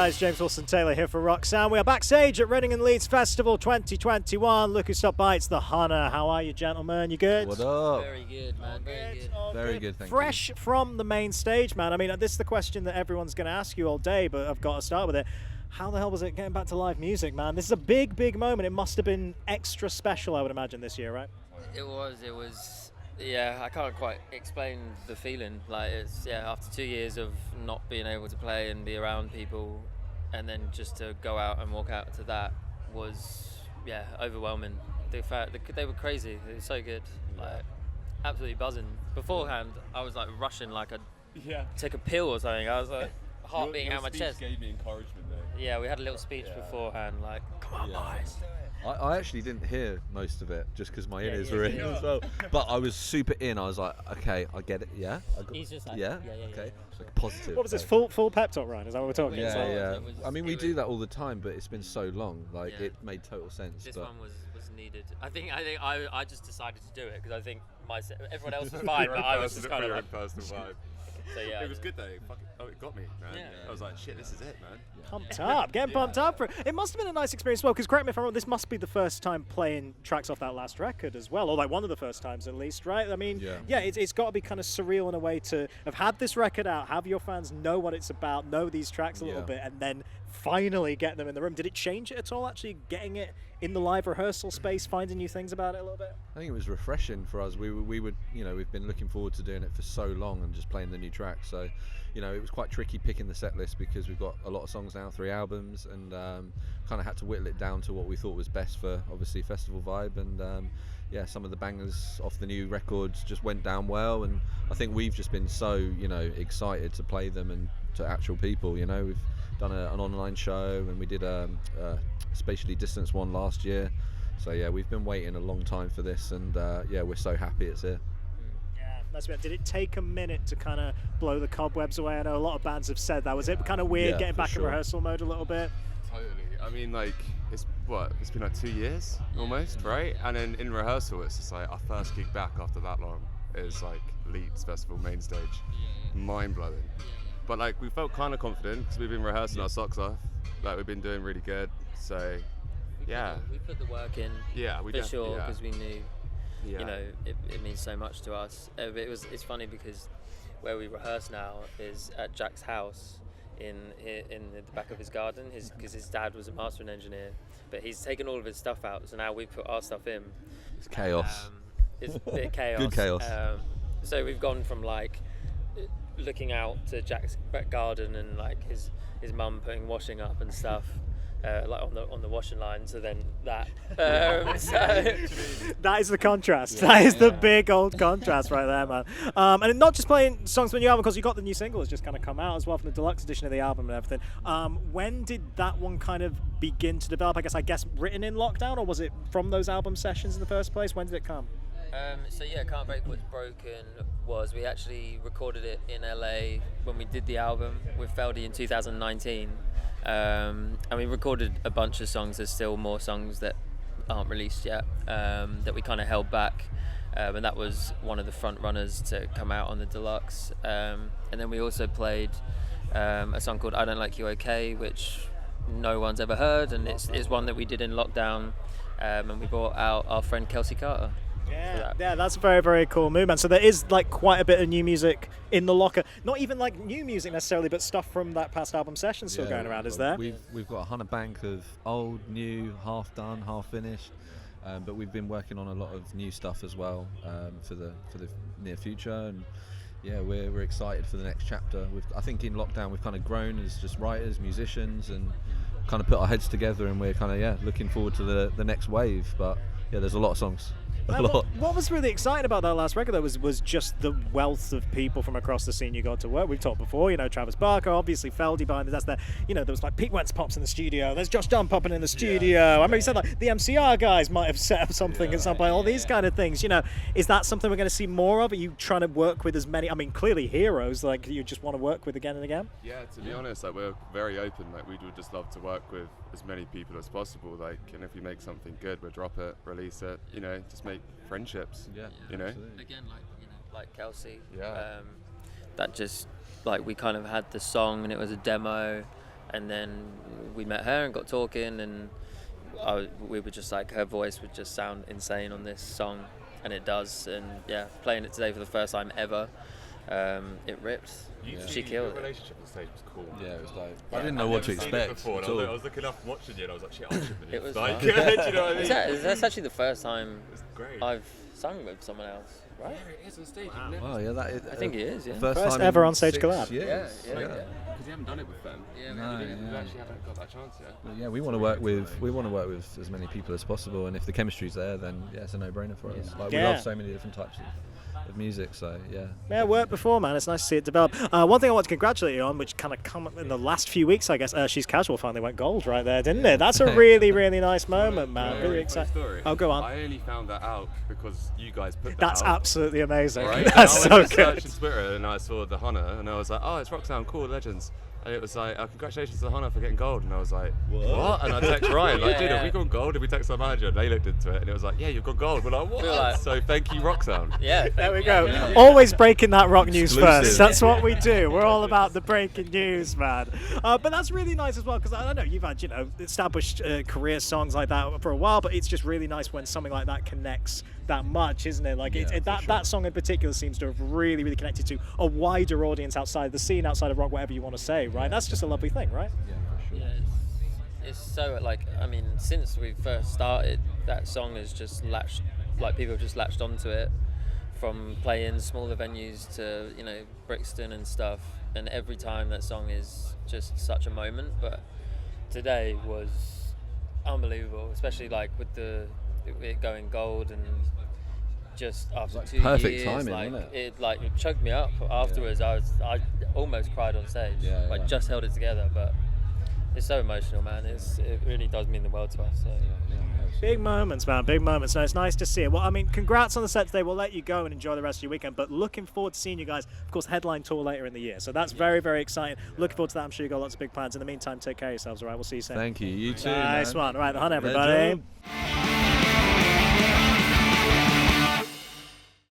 guys, James Wilson-Taylor here for Roxanne. We are backstage at Reading and Leeds Festival 2021. Look who stopped by, it's the Hunna. How are you, gentlemen? You good? What up? Very good, man. Very good. Very good, thank you. Fresh from the main stage, man. I mean, this is the question that everyone's going to ask you all day, but I've got to start with it. How the hell was it getting back to live music, man? This is a big, big moment. It must have been extra special, I would imagine, this year, right? It was. Yeah, I can't quite explain the feeling. Like, it's, after 2 years of not being able to play and be around people, and then just to go out and walk out to that was, overwhelming. They were crazy. It was so good. Like, absolutely buzzing. Beforehand, I was like rushing like I'd take a pill or something. I was like, heart beating out my chest. Gave me encouragement though. Yeah, we had a little speech beforehand, like, come on, boys. I actually didn't hear most of it just because my ears were in as well. But I was super in. I was like, okay, I get it. Yeah. He's just like, Okay. Like positive. What was this, full pep talk, Ryan? Is that what we're talking? Yeah. I mean, we do that all the time, but it's been so long. Like, it made total sense. This one was needed. I think I just decided to do it because I think everyone else was fine, but I was just kind of like personal vibe. So yeah, it was good though. It got me, man. Yeah. I was like, shit, this is it, man. Pumped up, getting pumped up for it. It must have been a nice experience as well, because correct me if I'm wrong, this must be the first time playing tracks off that last record as well, or like one of the first times at least, right? I mean, it's got to be kind of surreal in a way to have had this record out, have your fans know what it's about, know these tracks a little bit, and then finally get them in the room. Did it change it at all, actually getting it in the live rehearsal space, finding new things about it a little bit? I think it was refreshing for us. We would, we've been looking forward to doing it for so long and just playing the new tracks. So, it was quite tricky picking the set list because we've got a lot of songs now, 3 albums, and kind of had to whittle it down to what we thought was best for obviously festival vibe. And some of the bangers off the new records just went down well, and I think we've just been so excited to play them and to actual people. We've done an online show, and we did a spatially distanced one last year. So we've been waiting a long time for this, and we're so happy it's here. Did it take a minute to kind of blow the cobwebs away? I know a lot of bands have said that. Was it kind of weird getting back in rehearsal mode a little bit? Totally. I mean, like, it's been like 2 years almost, right? And then in rehearsal, it's just like our first gig back after that long is like Leeds Festival main stage. Mind blowing. But like, we felt kind of confident because we've been rehearsing our socks off. Like, we've been doing really good. So, we put the work in. Yeah, we for sure, because we knew. It means so much to us. It's funny because where we rehearse now is at Jack's house in the back of his garden, because his dad was a mastering engineer, but he's taken all of his stuff out, so now we put our stuff in. It's chaos. It's a bit chaos. Good chaos. So we've gone from like looking out to Jack's back garden and like his mum putting washing up and stuff. Like on the washing line, so then that. That is the contrast. That is the big old contrast right there, man. And not just playing songs from the new album, because you got the new single has just kind of come out as well from the deluxe edition of the album and everything. When did that one kind of begin to develop? I guess written in lockdown, or was it from those album sessions in the first place? When did it come? Can't Break What's Broken was, we actually recorded it in LA when we did the album with Feldy in 2019. And we recorded a bunch of songs. There's still more songs that aren't released yet, that we kind of held back, and that was one of the front runners to come out on the deluxe. And then we also played a song called I Don't Like You Okay, which no one's ever heard, and it's one that we did in lockdown, and we brought out our friend Kelsey Carter. Yeah, that's a very, very cool move, man. So there is like quite a bit of new music in the locker. Not even like new music necessarily, but stuff from that past album session still going around, is there? We've got a Hunna bank of old, new, half done, half finished. But we've been working on a lot of new stuff as well for the near future, and we're excited for the next chapter. I think in lockdown we've kind of grown as just writers, musicians, and kind of put our heads together, and we're kind of looking forward to the next wave. But there's a lot of songs. What was really exciting about that last record, though, was just the wealth of people from across the scene you got to work. We've talked before, Travis Barker, obviously Feldy behind that's there. There was like Pete Wentz pops in the studio. There's Josh Dunn popping in the studio. I remember you said like the MCR guys might have set up something at some point. All these kind of things. Is that something we're going to see more of? Are you trying to work with as many? I mean, clearly heroes like you just want to work with again and again. Yeah, to be honest, like we're very open. Like we would just love to work with as many people as possible. Like, and if we make something good, we'll drop it, release it. Just make friendships. Again, like Kelsey. That just like we kind of had the song and it was a demo, and then we met her and got talking, and we were just like, her voice would just sound insane on this song, and it does. And yeah, playing it today for the first time ever, it ripped. She killed your it. relationship on stage was cool. Yeah, it was like I didn't know what to expect. Before, at and all. I was looking up and watching you, and I was like, shit, I should have been. It was like, fun. do you know what I mean? That's actually the first time It's great. I've sung with someone else, right? Yeah, it is on stage. Wow. Oh yeah, that is, I think it is, yeah. First First time ever in on-stage 6 collab. years. Yeah. Because you haven't done it with them. Yeah, No, You yeah. actually haven't got that chance yet. Well, yeah, we want to work with as many people as possible, and if the chemistry's there, then yeah, it's a no-brainer for us. Like we Yeah. love so many different types of music, so yeah. Yeah, worked before, man. It's nice to see it develop. One thing I want to congratulate you on, which kind of come up in the last few weeks, I guess, She's Casual finally went gold right there, didn't it? That's a really, really nice moment, man. Really exciting. Story. Oh, go on. I only found that out because you guys put that That's out. absolutely amazing. Right? That's And so I went to good. search on Twitter and I saw the Hunna and I was like, oh, it's Roxanne, cool, legends. And it was like, congratulations to Hunna for getting gold. And I was like, what? And I text Ryan, like, dude, have we gone gold? Did we text our manager? And they looked into it and it was like, yeah, you've gone gold. We're like, what? Feel like- So thank you, Roxanne. Yeah. There we thank go. you. Yeah. Always breaking that rock news Exclusive. first. That's what we do. We're all about the breaking news, man. But that's really nice as well, because I know you've had, established career songs like that for a while, but it's just really nice when something like that connects that much, isn't it? Like Yeah, for sure. that song in particular seems to have really, really connected to a wider audience outside the scene, outside of rock, whatever you want to say, right? That's just a lovely thing, right? Yeah, for sure. Yeah, it's so since we first started, that song has just latched, like people have just latched onto it, from playing smaller venues to Brixton and stuff, and every time that song is just such a moment. But today was unbelievable, especially like with it going gold, and just after Like 2 perfect years, timing, like wasn't it? it choked me up afterwards. I almost cried on stage. Yeah, I yeah. just held it together, but it's so emotional, man. It really does mean the world to us. So. Big moments, man. Big moments. No, it's nice to see it. Well, I mean, congrats on the set today. We'll let you go and enjoy the rest of your weekend. But looking forward to seeing you guys, of course, headline tour later in the year. So that's very, very exciting. Looking forward to that. I'm sure you've got lots of big plans. In the meantime, take care of yourselves, all right? We'll see you soon. Thank you. You too. Nice man. one. All right, the Hunna, Legend. everybody.